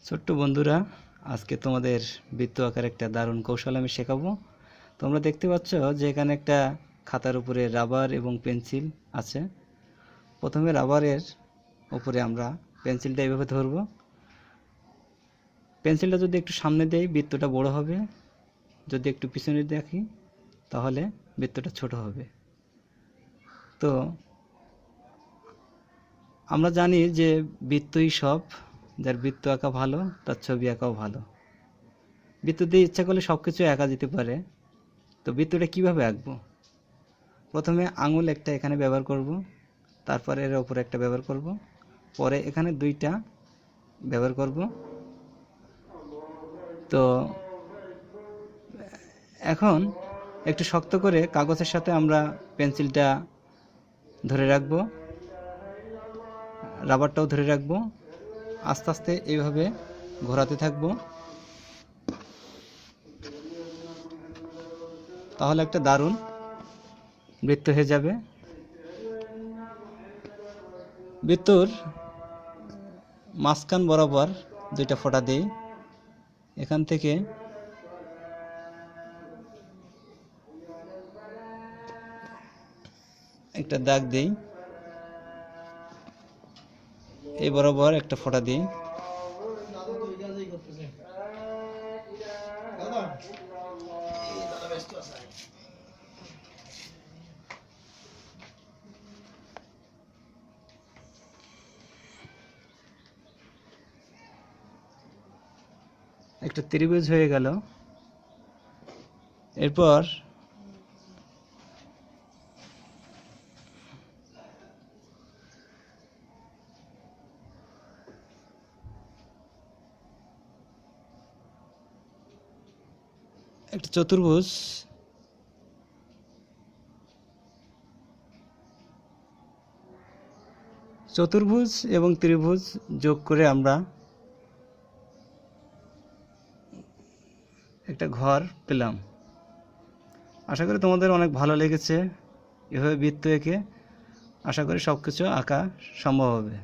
ছোট্ট বন্ধুরা, আজকে তোমাদের বৃত্ত আঁকার একটা দারুণ কৌশল আমি শেখাবো। তোমরা দেখতে পাচ্ছ যে এখানে একটা খাতার উপরে রাবার এবং পেন্সিল আছে। প্রথমে রাবারের উপরে আমরা পেন্সিলটা এইভাবে ধরবো। পেন্সিলটা যদি একটু সামনে দেই বৃত্তটা বড় হবে, যদি একটু পিছনে দেখি তাহলে বৃত্তটা ছোট হবে। তো আমরা জানি যে বৃত্তই সব, যার বৃত্ত আঁকা ভালো তার ছবি আঁকাও ভালো। বৃত্ত দিয়ে ইচ্ছা করলে সব কিছু আঁকা যেতে পারে। তো বৃত্তটা কীভাবে আঁকবো? প্রথমে আঙুল একটা এখানে ব্যবহার করব, তারপরে এর ওপরে একটা ব্যবহার করব, পরে এখানে দুইটা ব্যবহার করব। তো এখন একটু শক্ত করে কাগজের সাথে আমরা পেন্সিলটা ধরে রাখবো, রাবারটাও ধরে রাখবো। আস্তে আস্তে এইভাবে ঘোরাতে থাকবো, তাহলে একটা দারুণ বৃত্ত হয়ে যাবে। বৃত্তর মাঝখান বরাবর দুইটা ফোঁটা দিই, এখান থেকে একটা দাগ দিই, এই বরাবর একটা ফোঁটা দিই। একটা ত্রিভুজ হয়ে গেল। এরপর একটা চতুর্ভুজ, চতুর্ভুজ এবং ত্রিভুজ যোগ করে আমরা একটা ঘর পেলাম। আশা করি তোমাদের অনেক ভালো লেগেছে। এভাবে বৃত্ত এঁকে আশা করি সব কিছু আঁকা সম্ভব হবে।